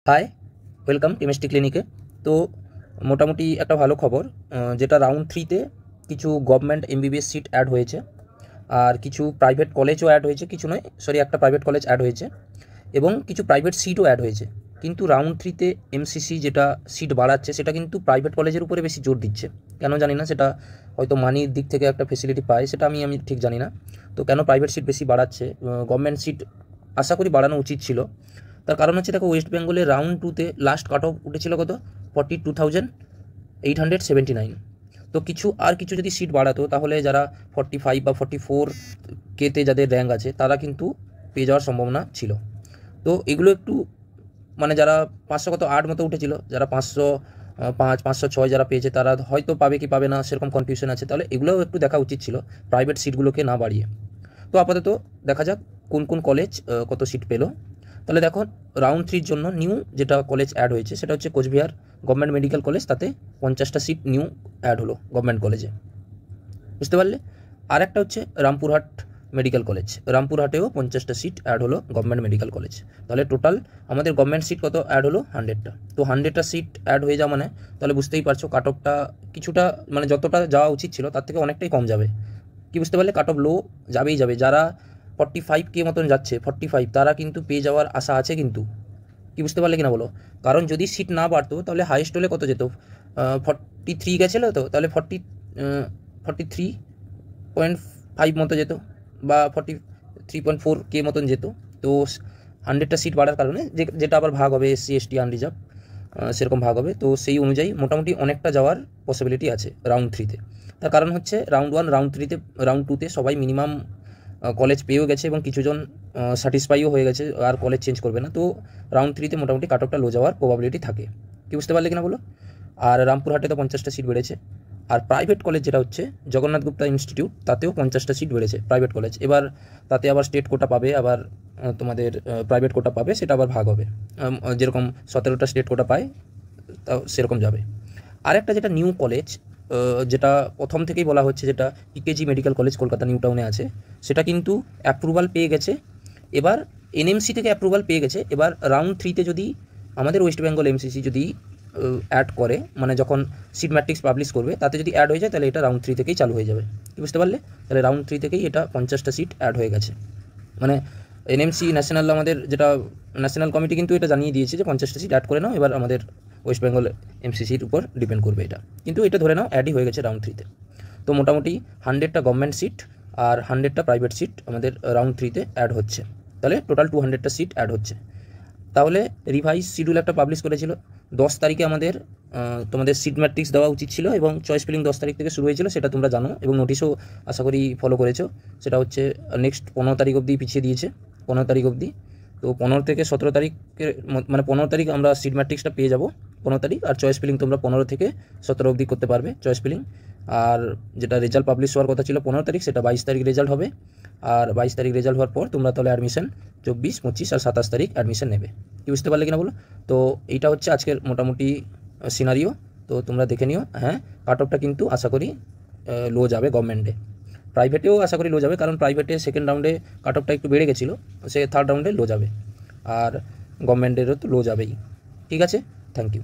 High, welcome chemistry ক্লিনিকে। তো মোটামুটি একটা ভালো খবর, যেটা রাউন্ড 3-তে কিছু গভর্নমেন্ট এমবিবিএস সিট অ্যাড হয়েছে, আর কিছু প্রাইভেট কলেজও অ্যাড হয়েছে। কিছু নয়, সরি, একটা প্রাইভেট কলেজ অ্যাড হয়েছে এবং কিছু প্রাইভেট সিটও অ্যাড হয়েছে। কিন্তু রাউন্ড 3-তে এমসিসি যেটা সিট বাড়াচ্ছে সেটা কিন্তু প্রাইভেট কলেজের উপরে বেশি জোর দিচ্ছে। কেন জানি না, সেটা হয়তো মানির দিক থেকে একটা ফেসিলিটি পায়, সেটা আমি ঠিক জানি না। তো কেন প্রাইভেট সিট বেশি বাড়াচ্ছে, গভর্নমেন্ট সিট আশা করি বাড়ানো উচিত ছিল। তার কারণ হচ্ছে, দেখো, ওয়েস্ট বেঙ্গলে রাউন্ড 2-তে লাস্ট কাট অফ উঠেছিল কত, 42,879। তো কিছু যদি সিট বাড়াতো তাহলে যারা 45 বা 44 কেতে যাদের র্যাঙ্ক আছে তারা কিন্তু পেয়ে যাওয়ার সম্ভাবনা ছিল। তো এগুলো একটু মানে যারা 508 মতো উঠেছিল, যারা 505 506 যারা পেয়েছে তারা হয়তো পাবে কি পাবে না সেরকম কনফিউশন আছে। তাহলে এগুলোও একটু দেখা উচিত ছিল, প্রাইভেট সিটগুলোকে না বাড়িয়ে। তো আপাতত দেখা যাক কোন কোন কলেজ কত সিট পেলো। তাহলে দেখো, রাউন্ড 3-র জন্য নিউ যেটা কলেজ অ্যাড হয়েছে সেটা হচ্ছে কোচবিহার গভর্নমেন্ট মেডিকেল কলেজ। তাতে 50টা সিট নিউ অ্যাড হলো গভর্নমেন্ট কলেজে, বুঝতে পারলে। আর একটা হচ্ছে রামপুরহাট মেডিকেল কলেজ, রামপুরহাটেও 50টা সিট অ্যাড হলো গভর্নমেন্ট মেডিকেল কলেজ। তাহলে টোটাল আমাদের গভর্নমেন্ট সিট কত অ্যাড হলো, 100টা। তো 100টা সিট অ্যাড হয়ে যাওয়া মানে তাহলে বুঝতেই পারছো কাট অফটা কিছুটা, মানে যতটা যাওয়া উচিত ছিল তার থেকে অনেকটাই কম যাবে। কি বুঝতে পারলে, কাট অফ লো যাবেই যাবে। যারা 45K মতন যাচ্ছে, 45, তারা কিন্তু পেয়ে যাওয়ার আশা আছে কিন্তু। কি বুঝতে পারলে কিনা বলো। কারণ যদি সিট না বাড়তো তাহলে হাইয়েস্ট হলে কত যেত, 43 গেছিলো, তো তাহলে 43.5 মতো যেত, বা 43.4K মতন যেত। তো 100টা সিট বাড়ার কারণে যেটা আবার ভাগ হবে SC ST আনরিজার্ভ, সেরকম ভাগ হবে। তো সেই অনুযায়ী মোটামুটি অনেকটা যাওয়ার পসিবিলিটি আছে রাউন্ড 3-তে। তার কারণ হচ্ছে রাউন্ড 1, রাউন্ড 2-তে সবাই মিনিমাম কলেজ পেয়েও গেছে এবং কিছুজন স্যাটিসফাইও হয়ে গেছে, আর কলেজ চেঞ্জ করবে না। তো রাউন্ড 3-তে মোটামুটি কাট অফটা লো যাওয়ার প্রবাবিলিটি থাকে। কি বুঝতে পারলে কিনা বলো। আর রামপুরহাটে তো 50টা সিট বেড়েছে। আর প্রাইভেট কলেজ যেটা হচ্ছে জগন্নাথ গুপ্তা ইনস্টিটিউট, তাতেও 50টা সিট বেড়েছে প্রাইভেট কলেজ। এবার তাতে আবার স্টেট কোটা পাবে, আবার তোমাদের প্রাইভেট কোটা পাবে, সেটা আবার ভাগ হবে। যেরকম 17টা স্টেট কোটা পায় তাও সেরকম যাবে। আরেকটা যেটা নিউ কলেজ, যেটা প্রথম থেকেই বলা হচ্ছে, যেটা PKG medical college Kolkata new টাউনে আছে, সেটা কিন্তু অ্যাপ্রুভাল পেয়ে গেছে। এবার এনএমসি থেকে অ্যাপ্রুভাল পেয়ে গেছে। এবার রাউন্ড 3-তে যদি আমাদের ওয়েস্ট বেঙ্গল এমসিসি যদি অ্যাড করে, মানে যখন সিট ম্যাট্রিক্স পাবলিশ করবে তাতে যদি অ্যাড হয়ে যায় তাহলে এটা রাউন্ড 3 থেকেই চালু হয়ে যাবে। কি বুঝতে পারলে, তাহলে রাউন্ড 3 থেকেই এটা 50টা সিট অ্যাড হয়ে গেছে। মানে এনএমসি ন্যাশনাল, আমাদের যেটা ন্যাশনাল কমিটি কিন্তু এটা জানিয়ে দিয়েছে যে 50টা সিট অ্যাড করে নাও। এবার আমাদের ওয়েস্ট বেঙ্গল এমসিসির উপর ডিপেন্ড করবে এটা, কিন্তু এটা ধরে নাও অ্যাডই হয়ে গেছে রাউন্ড 3-তে। তো মোটামুটি 100টা গভর্নমেন্ট সিট আর 100টা প্রাইভেট সিট আমাদের রাউন্ড 3-তে অ্যাড হচ্ছে। তাহলে টোটাল 200টা সিট অ্যাড হচ্ছে। তাহলে রিভাইজ শিডিউল একটা পাবলিশ করেছিল 10 তারিখে। আমাদের তোমাদের সিট ম্যাট্রিক্স দেওয়া উচিত ছিল এবং চয়েস ফিলিং 10 তারিখ থেকে শুরু হয়েছিল, সেটা তোমরা জানো এবং নোটিশও আশা করি ফলো করেছো। সেটা হচ্ছে নেক্সট 15 তারিখ অবধি পিছিয়ে দিয়েছে, 15 তারিখ অবধি। তো 15 থেকে 17 তারিখের মানে 15 তারিখ আমরা সিট ম্যাট্রিক্সটা পেয়ে যাব, 15 তারিখ। আর চয়েস ফিলিং তোমরা 15 থেকে 17 অবধি করতে পারবে চয়েস ফিলিং। আর যেটা রেজাল্ট পাবলিশ হওয়ার কথা ছিল 15 তারিখ, সেটা 22 তারিখ রেজাল্ট হবে। আর 22 তারিখ রেজাল্ট হওয়ার পর তোমরা তাহলে অ্যাডমিশন 24, 25 আর 27 তারিখ অ্যাডমিশন নেবে। কি বুঝতে পারলে কিনা বলো। তো এইটা হচ্ছে আজকের মোটামুটি সিনারিও। তো তোমরা দেখে নিও। হ্যাঁ, কাট অফটা কিন্তু আশা করি লো যাবে গভর্নমেন্টে। প্রাইভেটেও আশা করি লো যাবে, কারণ প্রাইভেটে সেকেন্ড রাউন্ডে কাট অফটা একটু বেড়ে গেছিলো, সে থার্ড রাউন্ডে লো যাবে। আর গভর্নমেন্টেরও তো লো যাবেই। ঠিক আছে, থ্যাংক ইউ।